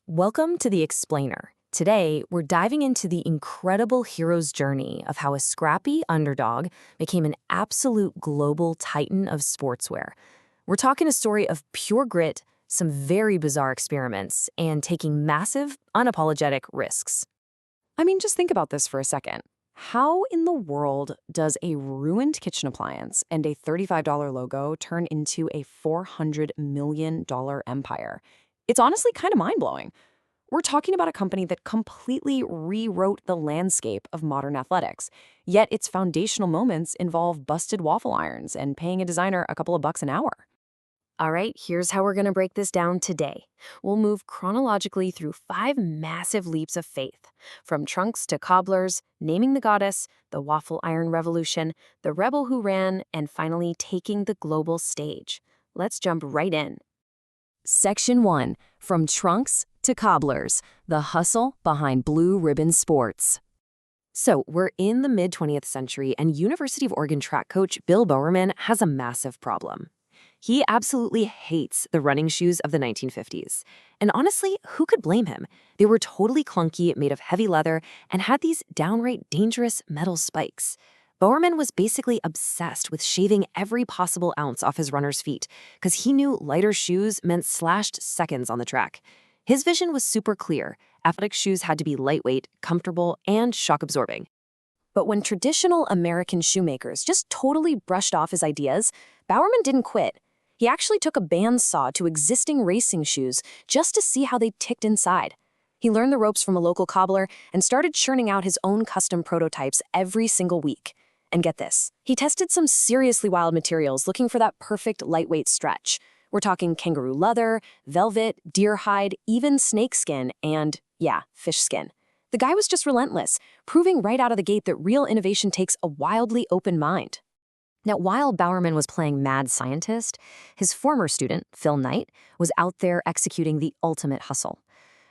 Welcome to The Explainer. Today, we're diving into the incredible hero's journey of how a scrappy underdog became an absolute global titan of sportswear. We're talking a story of pure grit, some very bizarre experiments, and taking massive, unapologetic risks. I mean, just think about this for a second. How in the world does a ruined kitchen appliance and a $35 logo turn into a $400 million empire? It's honestly kind of mind-blowing. We're talking about a company that completely rewrote the landscape of modern athletics, yet its foundational moments involve busted waffle irons and paying a designer a couple of bucks an hour. All right, here's how we're going to break this down today. We'll move chronologically through 5 massive leaps of faith, from trunks to cobblers, naming the goddess, the waffle iron revolution, the rebel who ran, and finally taking the global stage. Let's jump right in. Section 1, from trunks to cobblers, the hustle behind blue ribbon sports. So we're in the mid-20th century, and University of Oregon track coach Bill Bowerman has a massive problem. He absolutely hates the running shoes of the 1950s. And honestly, who could blame him? They were totally clunky, made of heavy leather, and had these downright dangerous metal spikes. Bowerman was basically obsessed with shaving every possible ounce off his runners' feet because he knew lighter shoes meant slashed seconds on the track. His vision was super clear. Athletic shoes had to be lightweight, comfortable, and shock-absorbing. But when traditional American shoemakers just totally brushed off his ideas, Bowerman didn't quit. He actually took a bandsaw to existing racing shoes just to see how they ticked inside. He learned the ropes from a local cobbler and started churning out his own custom prototypes every single week. And get this, he tested some seriously wild materials looking for that perfect lightweight stretch. We're talking kangaroo leather, velvet, deer hide, even snake skin, and, yeah, fish skin. The guy was just relentless, proving right out of the gate that real innovation takes a wildly open mind. Now, while Bowerman was playing mad scientist, his former student, Phil Knight, was out there executing the ultimate hustle.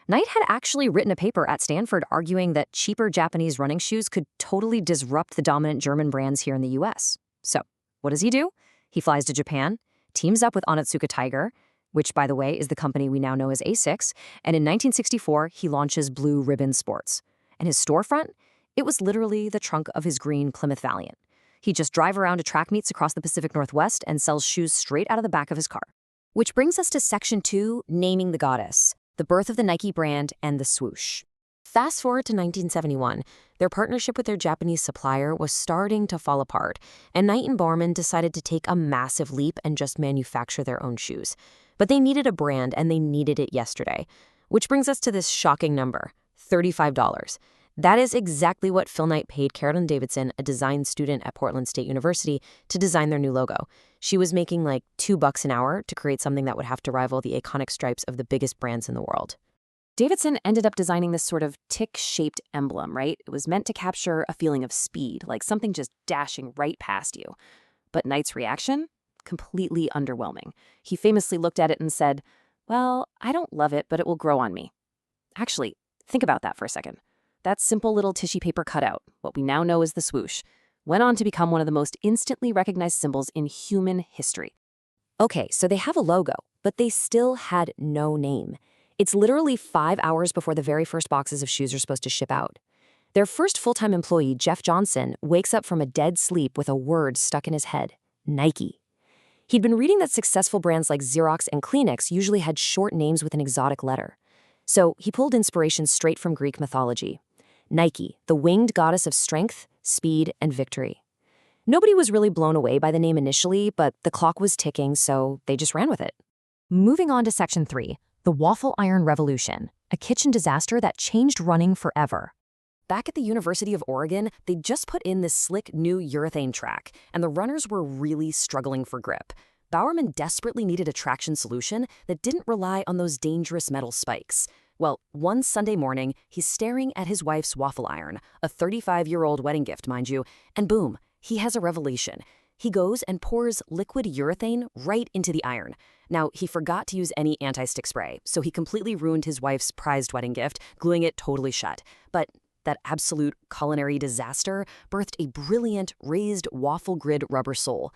Knight had actually written a paper at Stanford arguing that cheaper Japanese running shoes could totally disrupt the dominant German brands here in the US. So, what does he do? He flies to Japan, teams up with Onitsuka Tiger, which, by the way, is the company we now know as Asics, and in 1964, he launches Blue Ribbon Sports. And his storefront? It was literally the trunk of his green Plymouth Valiant. He'd just drive around to track meets across the Pacific Northwest and sells shoes straight out of the back of his car. Which brings us to Section 2, naming the goddess, the birth of the Nike brand and the swoosh. Fast forward to 1971, their partnership with their Japanese supplier was starting to fall apart, and Knight and Bowerman decided to take a massive leap and just manufacture their own shoes. But they needed a brand, and they needed it yesterday. Which brings us to this shocking number, $35. That is exactly what Phil Knight paid Carolyn Davidson, a design student at Portland State University, to design their new logo. She was making like $2 an hour to create something that would have to rival the iconic stripes of the biggest brands in the world. Davidson ended up designing this sort of tick-shaped emblem, right? It was meant to capture a feeling of speed, like something just dashing right past you. But Knight's reaction? Completely underwhelming. He famously looked at it and said, "Well, I don't love it, but it will grow on me." Actually, think about that for a second. That simple little tissue paper cutout, what we now know as the swoosh, went on to become one of the most instantly recognized symbols in human history. Okay, so they have a logo, but they still had no name. It's literally 5 hours before the very first boxes of shoes are supposed to ship out. Their first full-time employee, Jeff Johnson, wakes up from a dead sleep with a word stuck in his head: Nike. He'd been reading that successful brands like Xerox and Kleenex usually had short names with an exotic letter. So he pulled inspiration straight from Greek mythology. Nike, the winged goddess of strength, speed, and victory. Nobody was really blown away by the name initially, but the clock was ticking, so they just ran with it. Moving on to Section 3, the waffle iron revolution, a kitchen disaster that changed running forever. Back at the University of Oregon, they just put in this slick new urethane track, and the runners were really struggling for grip. Bowerman desperately needed a traction solution that didn't rely on those dangerous metal spikes. Well, one Sunday morning, he's staring at his wife's waffle iron, a 35-year-old wedding gift, mind you, and boom, he has a revelation. He goes and pours liquid urethane right into the iron. Now, he forgot to use any anti-stick spray, so he completely ruined his wife's prized wedding gift, gluing it totally shut. But that absolute culinary disaster birthed a brilliant raised waffle grid rubber sole.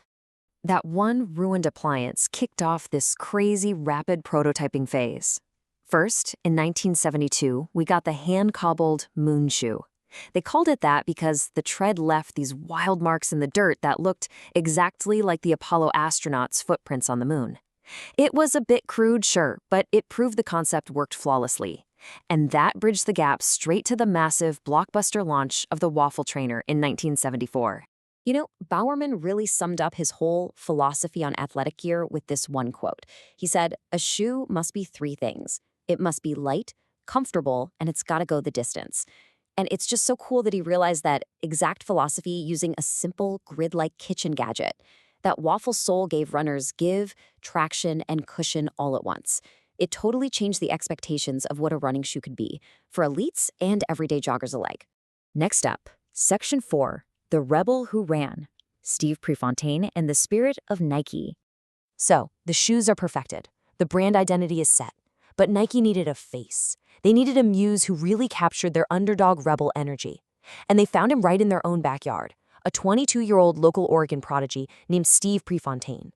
That one ruined appliance kicked off this crazy rapid prototyping phase. First, in 1972, we got the hand-cobbled moon shoe. They called it that because the tread left these wild marks in the dirt that looked exactly like the Apollo astronauts' footprints on the moon. It was a bit crude, sure, but it proved the concept worked flawlessly. And that bridged the gap straight to the massive blockbuster launch of the waffle trainer in 1974. You know, Bowerman really summed up his whole philosophy on athletic gear with this one quote. He said, "A shoe must be three things. It must be light, comfortable, and it's got to go the distance." And it's just so cool that he realized that exact philosophy using a simple grid-like kitchen gadget. That waffle sole gave runners give, traction, and cushion all at once. It totally changed the expectations of what a running shoe could be for elites and everyday joggers alike. Next up, Section 4, The Rebel Who Ran, Steve Prefontaine and the Spirit of Nike. So, the shoes are perfected. The brand identity is set. But Nike needed a face. They needed a muse who really captured their underdog rebel energy. And they found him right in their own backyard, a 22-year-old local Oregon prodigy named Steve Prefontaine.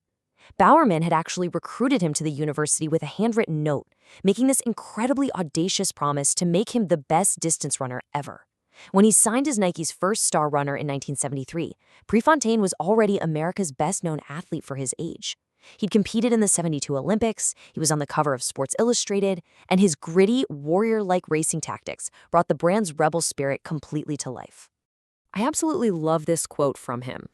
Bowerman had actually recruited him to the university with a handwritten note, making this incredibly audacious promise to make him the best distance runner ever. When he signed as Nike's first star runner in 1973, Prefontaine was already America's best-known athlete for his age. He'd competed in the '72 Olympics, he was on the cover of Sports Illustrated, and his gritty, warrior-like racing tactics brought the brand's rebel spirit completely to life. I absolutely love this quote from him.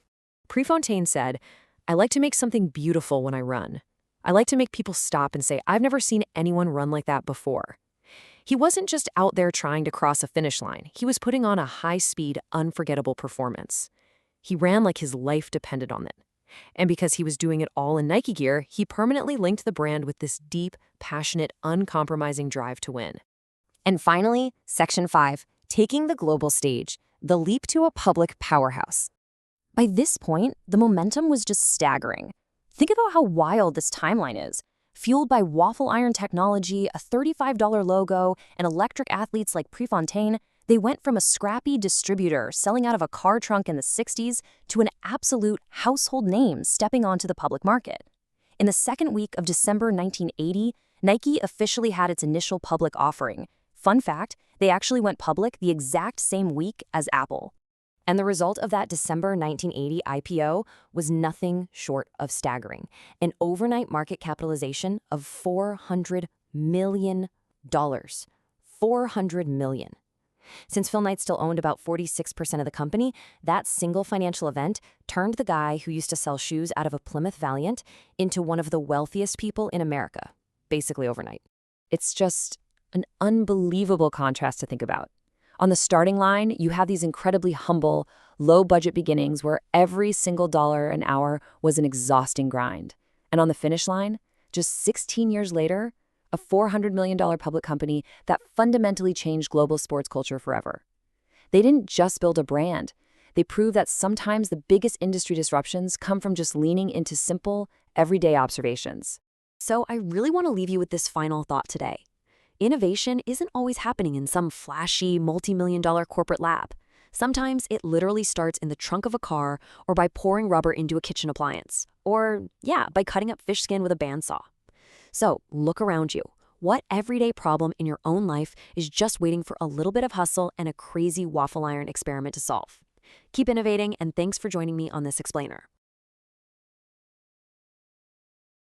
Prefontaine said, "I like to make something beautiful when I run. I like to make people stop and say, I've never seen anyone run like that before." He wasn't just out there trying to cross a finish line. He was putting on a high-speed, unforgettable performance. He ran like his life depended on it. And because he was doing it all in Nike gear, he permanently linked the brand with this deep, passionate, uncompromising drive to win. And finally, Section 5, Taking the Global Stage, the leap to a public powerhouse. By this point, the momentum was just staggering. Think about how wild this timeline is. Fueled by waffle iron technology, a $35 logo, and electric athletes like Prefontaine, they went from a scrappy distributor selling out of a car trunk in the '60s to an absolute household name stepping onto the public market. In the second week of December 1980, Nike officially had its initial public offering. Fun fact, they actually went public the exact same week as Apple. And the result of that December 1980 IPO was nothing short of staggering. An overnight market capitalization of $400 million. $400 million. Since Phil Knight still owned about 46% of the company, that single financial event turned the guy who used to sell shoes out of a Plymouth Valiant into one of the wealthiest people in America, basically overnight. It's just an unbelievable contrast to think about. On the starting line, you have these incredibly humble, low-budget beginnings where every single dollar an hour was an exhausting grind. And on the finish line, just 16 years later, a $400 million public company that fundamentally changed global sports culture forever. They didn't just build a brand. They proved that sometimes the biggest industry disruptions come from just leaning into simple, everyday observations. So I really want to leave you with this final thought today. Innovation isn't always happening in some flashy, multi-million-dollar corporate lab. Sometimes it literally starts in the trunk of a car or by pouring rubber into a kitchen appliance. Or, by cutting up fish skin with a bandsaw. So, look around you. What everyday problem in your own life is just waiting for a little bit of hustle and a crazy waffle iron experiment to solve? Keep innovating, and thanks for joining me on this explainer.